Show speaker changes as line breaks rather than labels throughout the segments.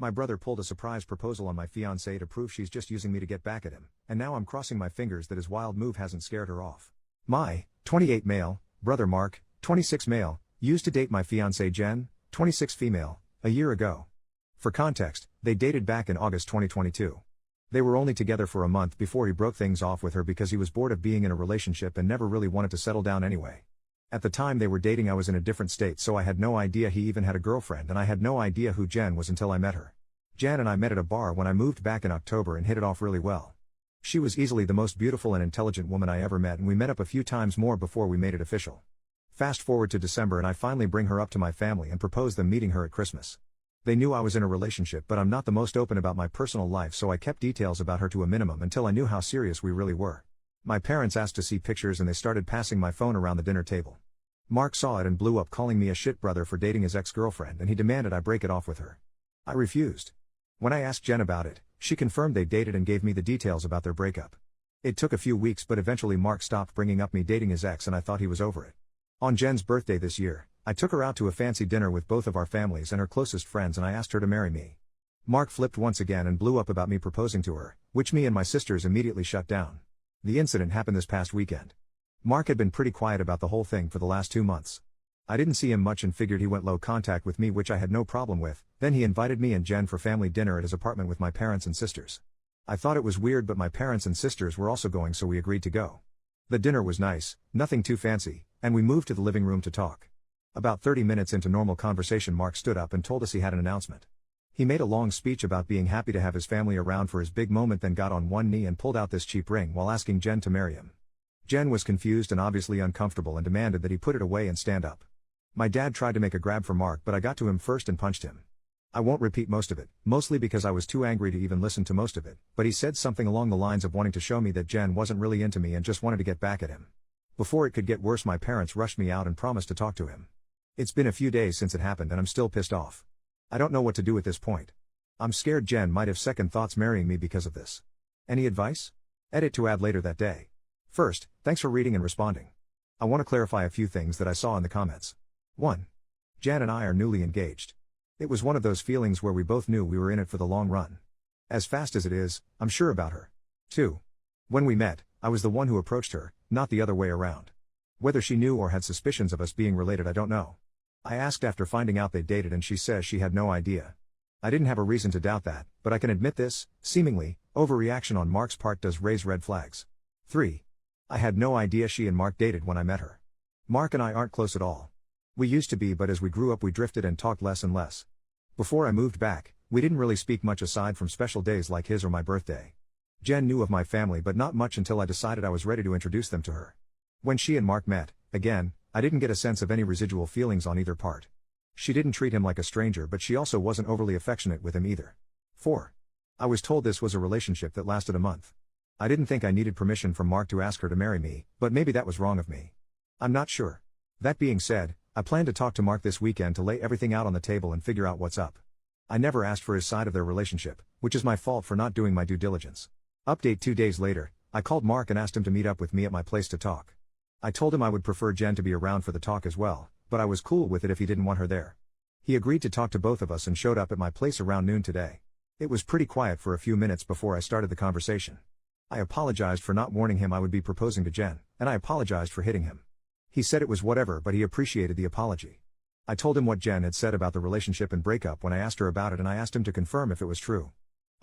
My brother pulled a surprise proposal on my fiancée to prove she's just using me to get back at him, and now I'm crossing my fingers that his wild move hasn't scared her off. My 28 male brother Mark, 26 male, used to date my fiancée Jen, 26 female, a year ago. For context, they dated back in August 2022. They were only together for a month before he broke things off with her because he was bored of being in a relationship and never really wanted to settle down anyway. At the time they were dating I was in a different state, so I had no idea he even had a girlfriend, and I had no idea who Jen was until I met her. Jen and I met at a bar when I moved back in October and hit it off really well. She was easily the most beautiful and intelligent woman I ever met, and we met up a few times more before we made it official. Fast forward to December and I finally bring her up to my family and propose them meeting her at Christmas. They knew I was in a relationship, but I'm not the most open about my personal life, so I kept details about her to a minimum until I knew how serious we really were. My parents asked to see pictures and they started passing my phone around the dinner table. Mark saw it and blew up, calling me a shit brother for dating his ex-girlfriend, and he demanded I break it off with her. I refused. When I asked Jen about it, she confirmed they dated and gave me the details about their breakup. It took a few weeks, but eventually Mark stopped bringing up me dating his ex and I thought he was over it. On Jen's birthday this year, I took her out to a fancy dinner with both of our families and her closest friends, and I asked her to marry me. Mark flipped once again and blew up about me proposing to her, which me and my sisters immediately shut down. The incident happened this past weekend. Mark had been pretty quiet about the whole thing for the last 2 months. I didn't see him much and figured he went low contact with me, which I had no problem with. Then he invited me and Jen for family dinner at his apartment with my parents and sisters. I thought it was weird, but my parents and sisters were also going, so we agreed to go. The dinner was nice, nothing too fancy, and we moved to the living room to talk. About 30 minutes into normal conversation, Mark stood up and told us he had an announcement. He made a long speech about being happy to have his family around for his big moment, then got on one knee and pulled out this cheap ring while asking Jen to marry him. Jen was confused and obviously uncomfortable and demanded that he put it away and stand up. My dad tried to make a grab for Mark, but I got to him first and punched him. I won't repeat most of it, mostly because I was too angry to even listen to most of it, but he said something along the lines of wanting to show me that Jen wasn't really into me and just wanted to get back at him. Before it could get worse, my parents rushed me out and promised to talk to him. It's been a few days since it happened and I'm still pissed off. I don't know what to do at this point. I'm scared Jen might have second thoughts marrying me because of this. Any advice? Edit to add later that day. First, thanks for reading and responding. I want to clarify a few things that I saw in the comments. 1. Jen and I are newly engaged. It was one of those feelings where we both knew we were in it for the long run. As fast as it is, I'm sure about her. 2. When we met, I was the one who approached her, not the other way around. Whether she knew or had suspicions of us being related, I don't know. I asked after finding out they dated and she says she had no idea. I didn't have a reason to doubt that, but I can admit this, seemingly, overreaction on Mark's part does raise red flags. 3. I had no idea she and Mark dated when I met her. Mark and I aren't close at all. We used to be, but as we grew up we drifted and talked less and less. Before I moved back, we didn't really speak much aside from special days like his or my birthday. Jen knew of my family but not much until I decided I was ready to introduce them to her. When she and Mark met, again, I didn't get a sense of any residual feelings on either part. She didn't treat him like a stranger, but she also wasn't overly affectionate with him either. 4. I was told this was a relationship that lasted a month. I didn't think I needed permission from Mark to ask her to marry me, but maybe that was wrong of me. I'm not sure. That being said, I plan to talk to Mark this weekend to lay everything out on the table and figure out what's up. I never asked for his side of their relationship, which is my fault for not doing my due diligence. Update 2 days later, I called Mark and asked him to meet up with me at my place to talk. I told him I would prefer Jen to be around for the talk as well, but I was cool with it if he didn't want her there. He agreed to talk to both of us and showed up at my place around noon today. It was pretty quiet for a few minutes before I started the conversation. I apologized for not warning him I would be proposing to Jen, and I apologized for hitting him. He said it was whatever, but he appreciated the apology. I told him what Jen had said about the relationship and breakup when I asked her about it, and I asked him to confirm if it was true.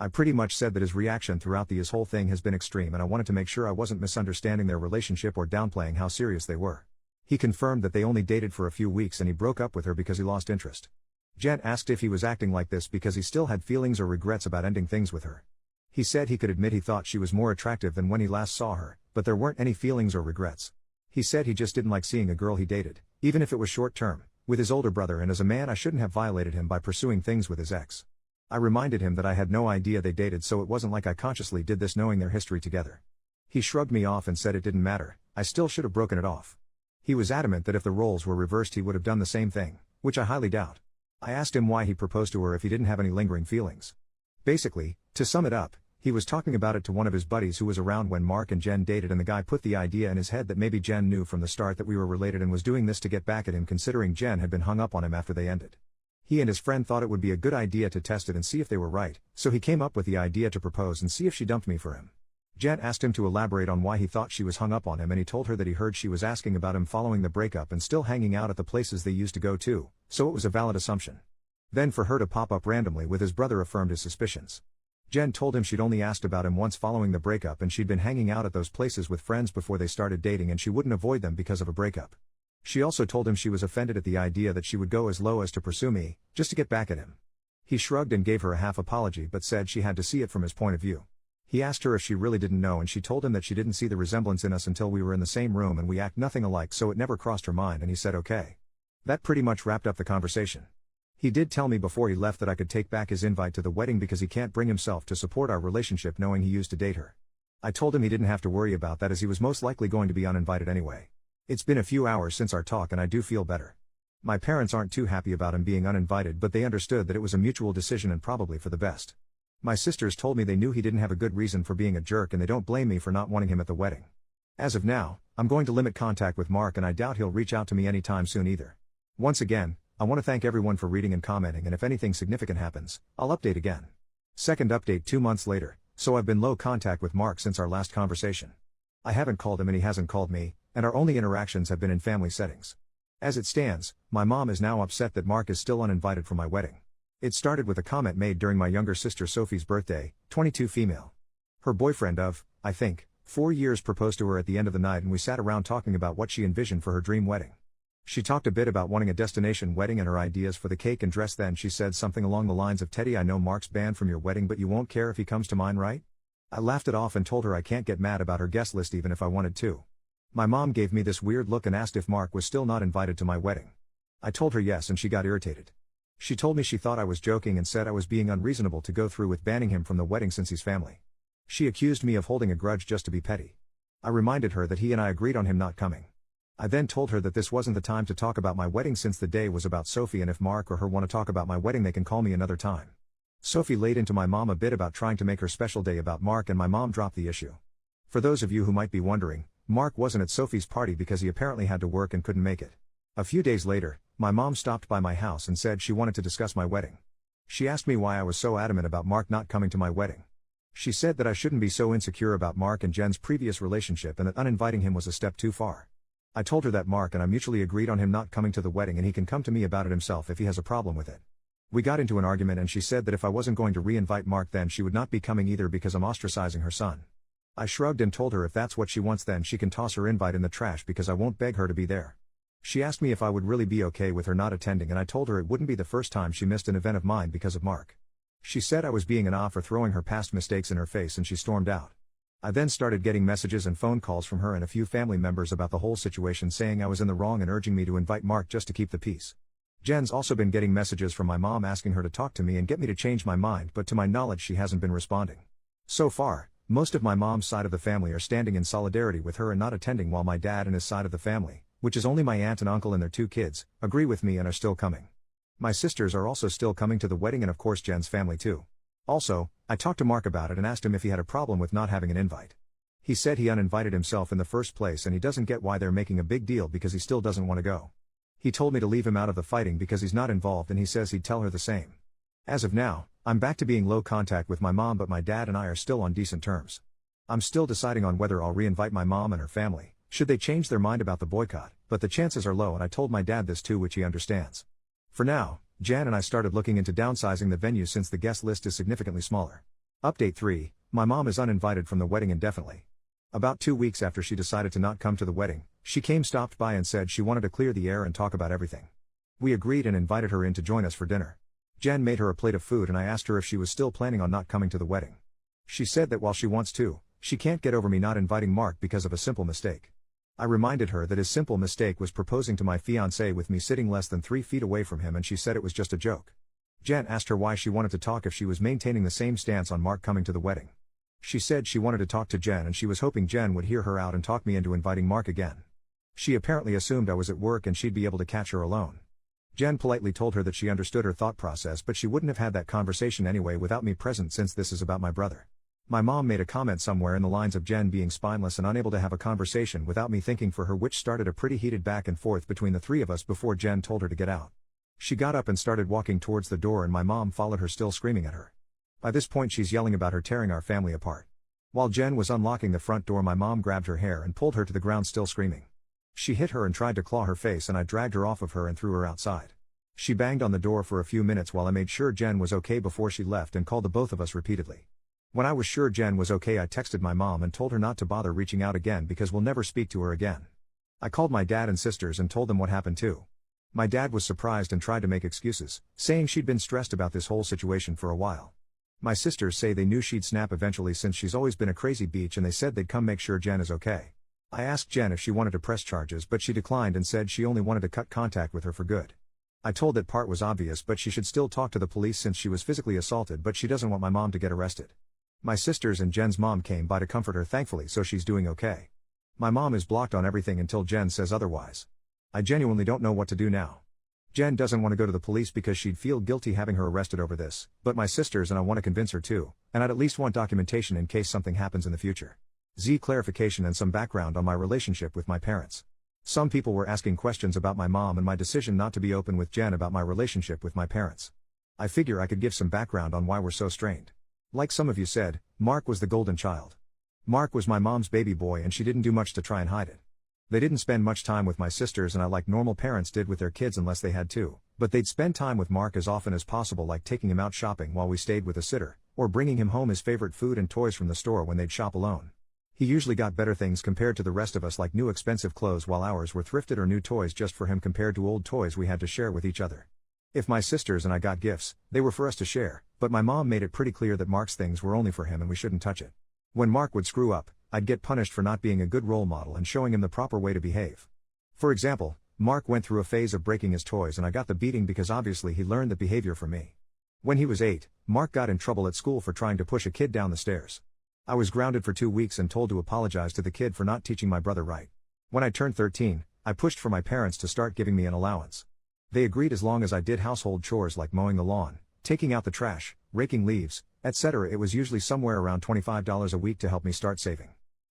I pretty much said that his reaction throughout his whole thing has been extreme, and I wanted to make sure I wasn't misunderstanding their relationship or downplaying how serious they were. He confirmed that they only dated for a few weeks and he broke up with her because he lost interest. Jen asked if he was acting like this because he still had feelings or regrets about ending things with her. He said he could admit he thought she was more attractive than when he last saw her, but there weren't any feelings or regrets. He said he just didn't like seeing a girl he dated, even if it was short term, with his older brother, and as a man I shouldn't have violated him by pursuing things with his ex. I reminded him that I had no idea they dated, so it wasn't like I consciously did this knowing their history together. He shrugged me off and said it didn't matter, I still should have broken it off. He was adamant that if the roles were reversed he would have done the same thing, which I highly doubt. I asked him why he proposed to her if he didn't have any lingering feelings. Basically, to sum it up, he was talking about it to one of his buddies who was around when Mark and Jen dated, and the guy put the idea in his head that maybe Jen knew from the start that we were related and was doing this to get back at him, considering Jen had been hung up on him after they ended. He and his friend thought it would be a good idea to test it and see if they were right, so he came up with the idea to propose and see if she dumped me for him. Jen asked him to elaborate on why he thought she was hung up on him, and he told her that he heard she was asking about him following the breakup and still hanging out at the places they used to go to, so it was a valid assumption. Then for her to pop up randomly with his brother affirmed his suspicions. Jen told him she'd only asked about him once following the breakup and she'd been hanging out at those places with friends before they started dating and she wouldn't avoid them because of a breakup. She also told him she was offended at the idea that she would go as low as to pursue me, just to get back at him. He shrugged and gave her a half apology but said she had to see it from his point of view. He asked her if she really didn't know and she told him that she didn't see the resemblance in us until we were in the same room and we act nothing alike, so it never crossed her mind, and he said okay. That pretty much wrapped up the conversation. He did tell me before he left that I could take back his invite to the wedding because he can't bring himself to support our relationship knowing he used to date her. I told him he didn't have to worry about that as he was most likely going to be uninvited anyway. It's been a few hours since our talk and I do feel better. My parents aren't too happy about him being uninvited, but they understood that it was a mutual decision and probably for the best. My sisters told me they knew he didn't have a good reason for being a jerk and they don't blame me for not wanting him at the wedding. As of now, I'm going to limit contact with Mark and I doubt he'll reach out to me anytime soon either. Once again, I want to thank everyone for reading and commenting, and if anything significant happens, I'll update again. Second update 2 months later, so I've been low contact with Mark since our last conversation. I haven't called him and he hasn't called me, and our only interactions have been in family settings. As it stands, my mom is now upset that Mark is still uninvited for my wedding. It started with a comment made during my younger sister Sophie's birthday, 22 female. Her boyfriend of, I think, 4 years proposed to her at the end of the night and we sat around talking about what she envisioned for her dream wedding. She talked a bit about wanting a destination wedding and her ideas for the cake and dress. Then she said something along the lines of, "Teddy, I know Mark's banned from your wedding but you won't care if he comes to mine, right?" I laughed it off and told her I can't get mad about her guest list even if I wanted to. My mom gave me this weird look and asked if Mark was still not invited to my wedding. I told her yes and she got irritated. She told me she thought I was joking and said I was being unreasonable to go through with banning him from the wedding since he's family. She accused me of holding a grudge just to be petty. I reminded her that he and I agreed on him not coming. I then told her that this wasn't the time to talk about my wedding since the day was about Sophie, and if Mark or her want to talk about my wedding they can call me another time. Sophie laid into my mom a bit about trying to make her special day about Mark and my mom dropped the issue. For those of you who might be wondering, Mark wasn't at Sophie's party because he apparently had to work and couldn't make it. A few days later, my mom stopped by my house and said she wanted to discuss my wedding. She asked me why I was so adamant about Mark not coming to my wedding. She said that I shouldn't be so insecure about Mark and Jen's previous relationship and that uninviting him was a step too far. I told her that Mark and I mutually agreed on him not coming to the wedding and he can come to me about it himself if he has a problem with it. We got into an argument and she said that if I wasn't going to re-invite Mark then she would not be coming either because I'm ostracizing her son. I shrugged and told her if that's what she wants then she can toss her invite in the trash because I won't beg her to be there. She asked me if I would really be okay with her not attending and I told her it wouldn't be the first time she missed an event of mine because of Mark. She said I was being an off for throwing her past mistakes in her face and she stormed out. I then started getting messages and phone calls from her and a few family members about the whole situation saying I was in the wrong and urging me to invite Mark just to keep the peace. Jen's also been getting messages from my mom asking her to talk to me and get me to change my mind, but to my knowledge she hasn't been responding. So far, most of my mom's side of the family are standing in solidarity with her and not attending, while my dad and his side of the family, which is only my aunt and uncle and their 2 kids, agree with me and are still coming. My sisters are also still coming to the wedding and of course Jen's family too. Also, I talked to Mark about it and asked him if he had a problem with not having an invite. He said he uninvited himself in the first place and he doesn't get why they're making a big deal because he still doesn't want to go. He told me to leave him out of the fighting because he's not involved and he says he'd tell her the same. As of now, I'm back to being low contact with my mom, but my dad and I are still on decent terms. I'm still deciding on whether I'll re-invite my mom and her family, should they change their mind about the boycott, but the chances are low and I told my dad this too, which he understands. For now, Jan and I started looking into downsizing the venue since the guest list is significantly smaller. Update 3, my mom is uninvited from the wedding indefinitely. About 2 weeks after she decided to not come to the wedding, she stopped by and said she wanted to clear the air and talk about everything. We agreed and invited her in to join us for dinner. Jan made her a plate of food and I asked her if she was still planning on not coming to the wedding. She said that while she wants to, she can't get over me not inviting Mark because of a simple mistake. I reminded her that his simple mistake was proposing to my fiancée with me sitting less than 3 feet away from him, and she said it was just a joke. Jan asked her why she wanted to talk if she was maintaining the same stance on Mark coming to the wedding. She said she wanted to talk to Jen and she was hoping Jen would hear her out and talk me into inviting Mark again. She apparently assumed I was at work and she'd be able to catch her alone. Jen politely told her that she understood her thought process, but she wouldn't have had that conversation anyway without me present since this is about my brother. My mom made a comment somewhere in the lines of Jen being spineless and unable to have a conversation without me thinking for her, which started a pretty heated back and forth between the 3 of us before Jen told her to get out. She got up and started walking towards the door and my mom followed her still screaming at her. By this point she's yelling about her tearing our family apart. While Jen was unlocking the front door my mom grabbed her hair and pulled her to the ground still screaming. She hit her and tried to claw her face and I dragged her off of her and threw her outside. She banged on the door for a few minutes while I made sure Jen was okay before she left and called the both of us repeatedly. When I was sure Jen was okay I texted my mom and told her not to bother reaching out again because we'll never speak to her again. I called my dad and sisters and told them what happened too. My dad was surprised and tried to make excuses, saying she'd been stressed about this whole situation for a while. My sisters say they knew she'd snap eventually since she's always been a crazy bitch and they said they'd come make sure Jen is okay. I asked Jen if she wanted to press charges but she declined and said she only wanted to cut contact with her for good. I told that part was obvious but she should still talk to the police since she was physically assaulted but she doesn't want my mom to get arrested. My sisters and Jen's mom came by to comfort her thankfully so she's doing okay. My mom is blocked on everything until Jen says otherwise. I genuinely don't know what to do now. Jen doesn't want to go to the police because she'd feel guilty having her arrested over this, but my sisters and I want to convince her too, and I'd at least want documentation in case something happens in the future. Clarification and some background on my relationship with my parents. Some people were asking questions about my mom and my decision not to be open with Jen about my relationship with my parents. I figure I could give some background on why we're so strained. Like some of you said, Mark was the golden child. Mark was my mom's baby boy and she didn't do much to try and hide it. They didn't spend much time with my sisters and I like normal parents did with their kids unless they had to, but they'd spend time with Mark as often as possible like taking him out shopping while we stayed with a sitter, or bringing him home his favorite food and toys from the store when they'd shop alone. He usually got better things compared to the rest of us like new expensive clothes while ours were thrifted or new toys just for him compared to old toys we had to share with each other. If my sisters and I got gifts, they were for us to share, but my mom made it pretty clear that Mark's things were only for him and we shouldn't touch it. When Mark would screw up, I'd get punished for not being a good role model and showing him the proper way to behave. For example, Mark went through a phase of breaking his toys and I got the beating because obviously he learned that behavior from me. When he was 8, Mark got in trouble at school for trying to push a kid down the stairs. I was grounded for 2 weeks and told to apologize to the kid for not teaching my brother right. When I turned 13, I pushed for my parents to start giving me an allowance. They agreed as long as I did household chores like mowing the lawn, taking out the trash, raking leaves, etc. It was usually somewhere around $25 a week to help me start saving.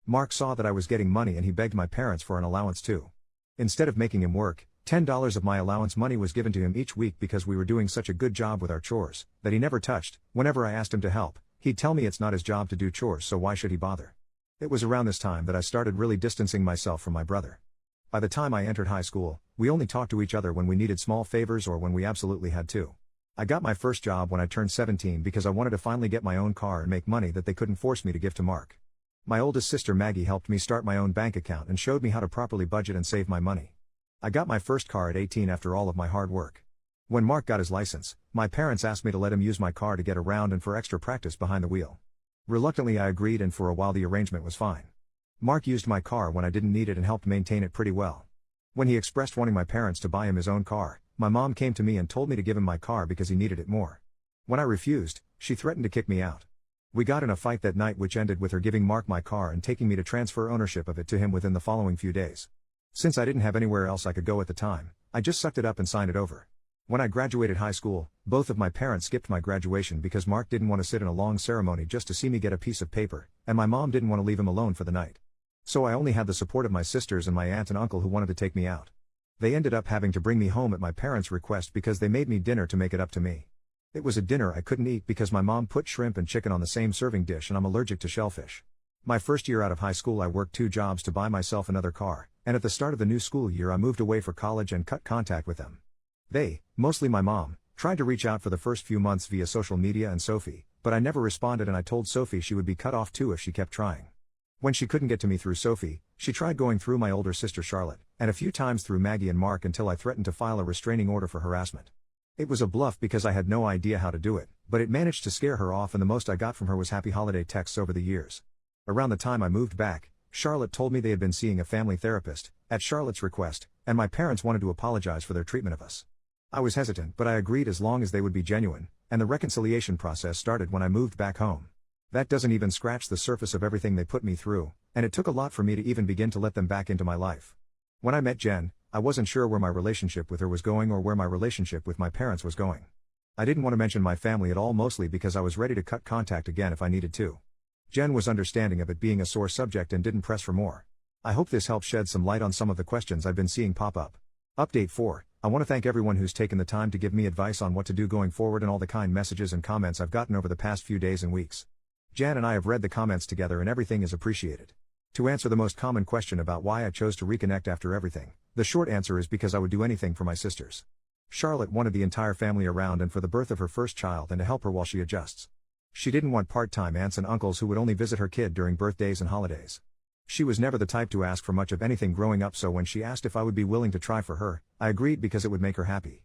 Mark saw that I was getting money and he begged my parents for an allowance too. Instead of making him work, $10 of my allowance money was given to him each week because we were doing such a good job with our chores, that he never touched. Whenever I asked him to help, he'd tell me it's not his job to do chores so why should he bother. It was around this time that I started really distancing myself from my brother. By the time I entered high school, we only talked to each other when we needed small favors or when we absolutely had to. I got my first job when I turned 17 because I wanted to finally get my own car and make money that they couldn't force me to give to Mark. My oldest sister Maggie helped me start my own bank account and showed me how to properly budget and save my money. I got my first car at 18 after all of my hard work. When Mark got his license, my parents asked me to let him use my car to get around and for extra practice behind the wheel. Reluctantly I agreed and for a while the arrangement was fine. Mark used my car when I didn't need it and helped maintain it pretty well. When he expressed wanting my parents to buy him his own car, my mom came to me and told me to give him my car because he needed it more. When I refused, she threatened to kick me out. We got in a fight that night which ended with her giving Mark my car and taking me to transfer ownership of it to him within the following few days. Since I didn't have anywhere else I could go at the time, I just sucked it up and signed it over. When I graduated high school, both of my parents skipped my graduation because Mark didn't want to sit in a long ceremony just to see me get a piece of paper, and my mom didn't want to leave him alone for the night. So I only had the support of my sisters and my aunt and uncle who wanted to take me out. They ended up having to bring me home at my parents' request because they made me dinner to make it up to me. It was a dinner I couldn't eat because my mom put shrimp and chicken on the same serving dish and I'm allergic to shellfish. My first year out of high school I worked 2 jobs to buy myself another car, and at the start of the new school year I moved away for college and cut contact with them. They, mostly my mom, tried to reach out for the first few months via social media and Sophie, but I never responded and I told Sophie she would be cut off too if she kept trying. When she couldn't get to me through Sophie, she tried going through my older sister Charlotte, and a few times through Maggie and Mark until I threatened to file a restraining order for harassment. It was a bluff because I had no idea how to do it, but it managed to scare her off and the most I got from her was happy holiday texts over the years. Around the time I moved back, Charlotte told me they had been seeing a family therapist, at Charlotte's request, and my parents wanted to apologize for their treatment of us. I was hesitant but I agreed as long as they would be genuine, and the reconciliation process started when I moved back home. That doesn't even scratch the surface of everything they put me through, and it took a lot for me to even begin to let them back into my life. When I met Jen, I wasn't sure where my relationship with her was going or where my relationship with my parents was going. I didn't want to mention my family at all mostly because I was ready to cut contact again if I needed to. Jen was understanding of it being a sore subject and didn't press for more. I hope this helps shed some light on some of the questions I've been seeing pop up. Update 4. I want to thank everyone who's taken the time to give me advice on what to do going forward and all the kind messages and comments I've gotten over the past few days and weeks. Jan and I have read the comments together and everything is appreciated. To answer the most common question about why I chose to reconnect after everything, the short answer is because I would do anything for my sisters. Charlotte wanted the entire family around and for the birth of her first child and to help her while she adjusts. She didn't want part-time aunts and uncles who would only visit her kid during birthdays and holidays. She was never the type to ask for much of anything growing up, so when she asked if I would be willing to try for her, I agreed because it would make her happy.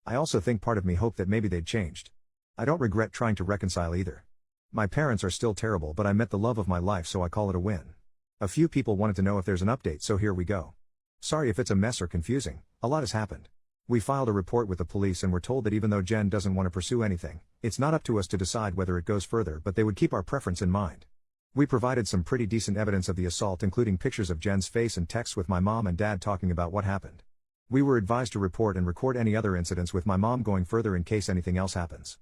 I also think part of me hoped that maybe they'd changed. I don't regret trying to reconcile either. My parents are still terrible, but I met the love of my life, so I call it a win. A few people wanted to know if there's an update, so here we go. Sorry if it's a mess or confusing, a lot has happened. We filed a report with the police and were told that even though Jen doesn't want to pursue anything, it's not up to us to decide whether it goes further, but they would keep our preference in mind. We provided some pretty decent evidence of the assault, including pictures of Jen's face and texts with my mom and dad talking about what happened. We were advised to report and record any other incidents with my mom going further in case anything else happens.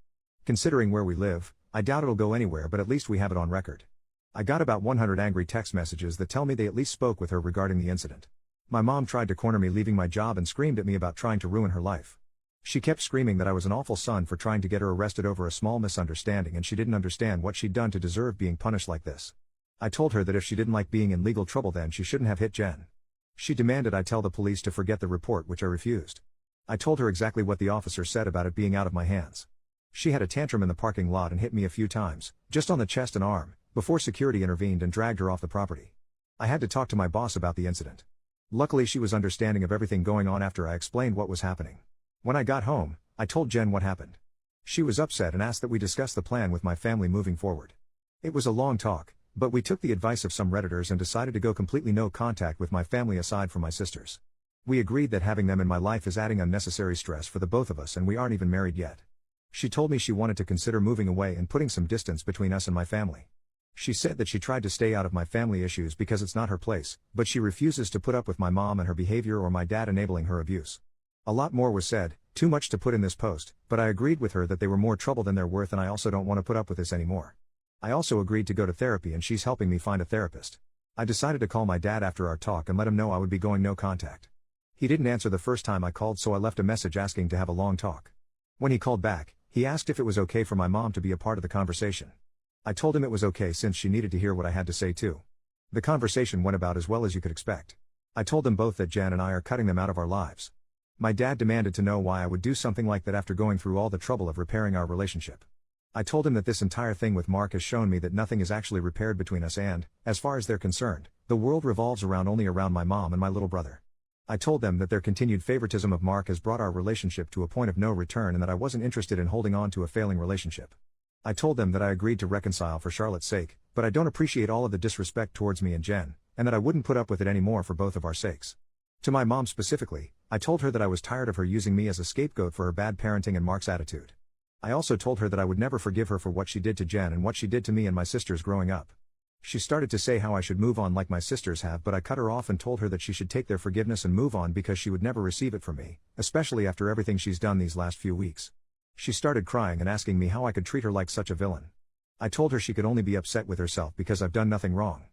Considering where we live, I doubt it'll go anywhere, but at least we have it on record. I got about 100 angry text messages that tell me they at least spoke with her regarding the incident. My mom tried to corner me leaving my job and screamed at me about trying to ruin her life. She kept screaming that I was an awful son for trying to get her arrested over a small misunderstanding and she didn't understand what she'd done to deserve being punished like this. I told her that if she didn't like being in legal trouble then she shouldn't have hit Jen. She demanded I tell the police to forget the report, which I refused. I told her exactly what the officer said about it being out of my hands. She had a tantrum in the parking lot and hit me a few times, just on the chest and arm, before security intervened and dragged her off the property. I had to talk to my boss about the incident. Luckily she was understanding of everything going on after I explained what was happening. When I got home, I told Jen what happened. She was upset and asked that we discuss the plan with my family moving forward. It was a long talk, but we took the advice of some Redditors and decided to go completely no contact with my family aside from my sisters. We agreed that having them in my life is adding unnecessary stress for the both of us and we aren't even married yet. She told me she wanted to consider moving away and putting some distance between us and my family. She said that she tried to stay out of my family issues because it's not her place, but she refuses to put up with my mom and her behavior or my dad enabling her abuse. A lot more was said, too much to put in this post, but I agreed with her that they were more trouble than they're worth and I also don't want to put up with this anymore. I also agreed to go to therapy and she's helping me find a therapist. I decided to call my dad after our talk and let him know I would be going no contact. He didn't answer the first time I called, so I left a message asking to have a long talk. When he called back, he asked if it was okay for my mom to be a part of the conversation. I told him it was okay since she needed to hear what I had to say too. The conversation went about as well as you could expect. I told them both that Jan and I are cutting them out of our lives. My dad demanded to know why I would do something like that after going through all the trouble of repairing our relationship. I told him that this entire thing with Mark has shown me that nothing is actually repaired between us and, as far as they're concerned, the world revolves only around my mom and my little brother. I told them that their continued favoritism of Mark has brought our relationship to a point of no return and that I wasn't interested in holding on to a failing relationship. I told them that I agreed to reconcile for Charlotte's sake, but I don't appreciate all of the disrespect towards me and Jen, and that I wouldn't put up with it anymore for both of our sakes. To my mom specifically, I told her that I was tired of her using me as a scapegoat for her bad parenting and Mark's attitude. I also told her that I would never forgive her for what she did to Jen and what she did to me and my sisters growing up. She started to say how I should move on like my sisters have, but I cut her off and told her that she should take their forgiveness and move on because she would never receive it from me, especially after everything she's done these last few weeks. She started crying and asking me how I could treat her like such a villain. I told her she could only be upset with herself because I've done nothing wrong.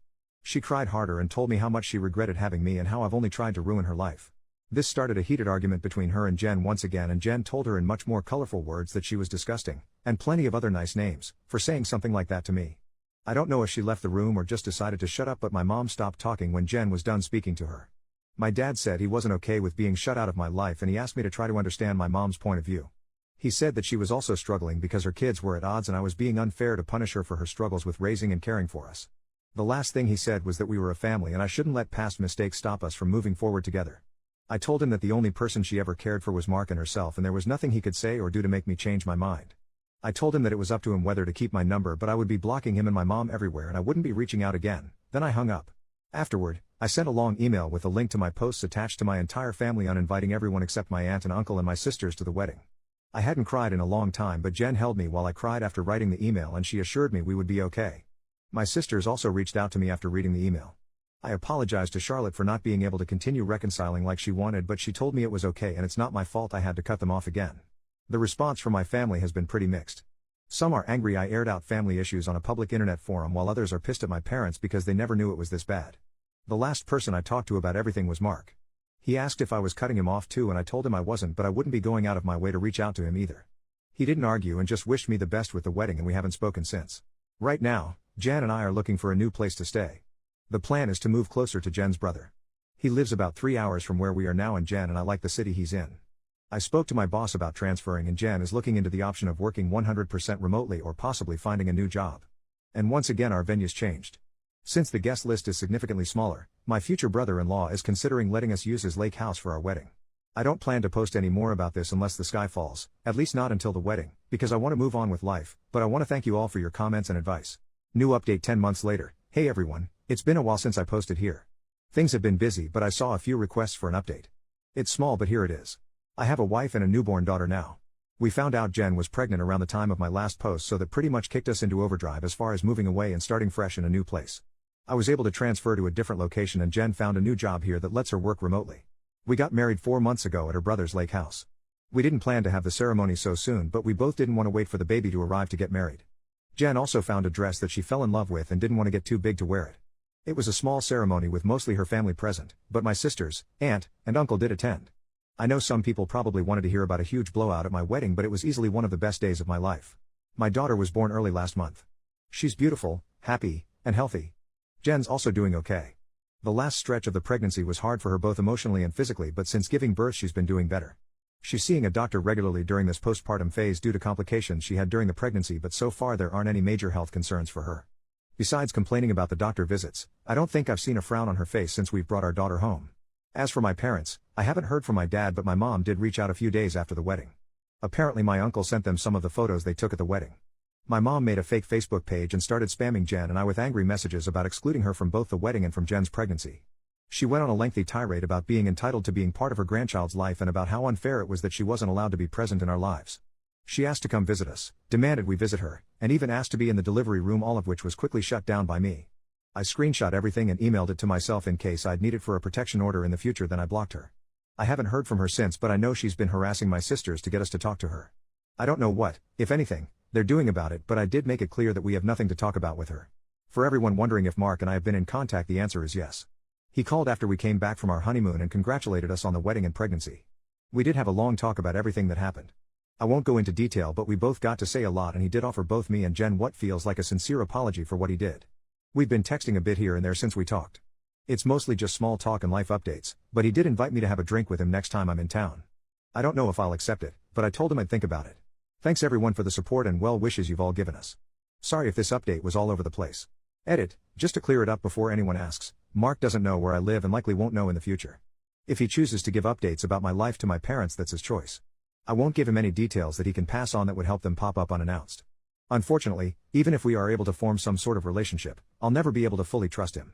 She cried harder and told me how much she regretted having me and how I've only tried to ruin her life. This started a heated argument between her and Jen once again, and Jen told her in much more colorful words that she was disgusting, and plenty of other nice names, for saying something like that to me. I don't know if she left the room or just decided to shut up, but my mom stopped talking when Jen was done speaking to her. My dad said he wasn't okay with being shut out of my life and he asked me to try to understand my mom's point of view. He said that she was also struggling because her kids were at odds and I was being unfair to punish her for her struggles with raising and caring for us. The last thing he said was that we were a family and I shouldn't let past mistakes stop us from moving forward together. I told him that the only person she ever cared for was Mark and herself and there was nothing he could say or do to make me change my mind. I told him that it was up to him whether to keep my number, but I would be blocking him and my mom everywhere and I wouldn't be reaching out again. Then I hung up. Afterward, I sent a long email with a link to my posts attached to my entire family uninviting everyone except my aunt and uncle and my sisters to the wedding. I hadn't cried in a long time, but Jen held me while I cried after writing the email and she assured me we would be okay. My sisters also reached out to me after reading the email. I apologized to Charlotte for not being able to continue reconciling like she wanted, but she told me it was okay and it's not my fault I had to cut them off again. The response from my family has been pretty mixed. Some are angry I aired out family issues on a public internet forum, while others are pissed at my parents because they never knew it was this bad. The last person I talked to about everything was Mark. He asked if I was cutting him off too, and I told him I wasn't, but I wouldn't be going out of my way to reach out to him either. He didn't argue and just wished me the best with the wedding, and we haven't spoken since. Right now, Jan and I are looking for a new place to stay. The plan is to move closer to Jen's brother. He lives about 3 hours from where we are now, and Jan and I like the city he's in. I spoke to my boss about transferring, and Jan is looking into the option of working 100% remotely or possibly finding a new job. And once again our venue's changed. Since the guest list is significantly smaller, my future brother-in-law is considering letting us use his lake house for our wedding. I don't plan to post any more about this unless the sky falls, at least not until the wedding, because I want to move on with life, but I want to thank you all for your comments and advice. New update 10 months later. Hey everyone, it's been a while since I posted here. Things have been busy, but I saw a few requests for an update. It's small, but here it is. I have a wife and a newborn daughter now. We found out Jen was pregnant around the time of my last post, so that pretty much kicked us into overdrive as far as moving away and starting fresh in a new place. I was able to transfer to a different location, and Jen found a new job here that lets her work remotely. We got married 4 months ago at her brother's lake house. We didn't plan to have the ceremony so soon, but we both didn't want to wait for the baby to arrive to get married. Jen also found a dress that she fell in love with and didn't want to get too big to wear it. It was a small ceremony with mostly her family present, but my sisters, aunt, and uncle did attend. I know some people probably wanted to hear about a huge blowout at my wedding, but it was easily one of the best days of my life. My daughter was born early last month. She's beautiful, happy, and healthy. Jen's also doing okay. The last stretch of the pregnancy was hard for her both emotionally and physically, but since giving birth she's been doing better. She's seeing a doctor regularly during this postpartum phase due to complications she had during the pregnancy, but so far there aren't any major health concerns for her. Besides complaining about the doctor visits, I don't think I've seen a frown on her face since we've brought our daughter home. As for my parents, I haven't heard from my dad, but my mom did reach out a few days after the wedding. Apparently my uncle sent them some of the photos they took at the wedding. My mom made a fake Facebook page and started spamming Jen and I with angry messages about excluding her from both the wedding and from Jen's pregnancy. She went on a lengthy tirade about being entitled to being part of her grandchild's life and about how unfair it was that she wasn't allowed to be present in our lives. She asked to come visit us, demanded we visit her, and even asked to be in the delivery room, all of which was quickly shut down by me. I screenshot everything and emailed it to myself in case I'd need it for a protection order in the future, then I blocked her. I haven't heard from her since, but I know she's been harassing my sisters to get us to talk to her. I don't know what, if anything, they're doing about it, but I did make it clear that we have nothing to talk about with her. For everyone wondering if Mark and I have been in contact, the answer is yes. He called after we came back from our honeymoon and congratulated us on the wedding and pregnancy. We did have a long talk about everything that happened. I won't go into detail, but we both got to say a lot, and he did offer both me and Jen what feels like a sincere apology for what he did. We've been texting a bit here and there since we talked. It's mostly just small talk and life updates, but he did invite me to have a drink with him next time I'm in town. I don't know if I'll accept it, but I told him I'd think about it. Thanks everyone for the support and well wishes you've all given us. Sorry if this update was all over the place. Edit, just to clear it up before anyone asks, Mark doesn't know where I live and likely won't know in the future. If he chooses to give updates about my life to my parents, that's his choice. I won't give him any details that he can pass on that would help them pop up unannounced. Unfortunately, even if we are able to form some sort of relationship, I'll never be able to fully trust him.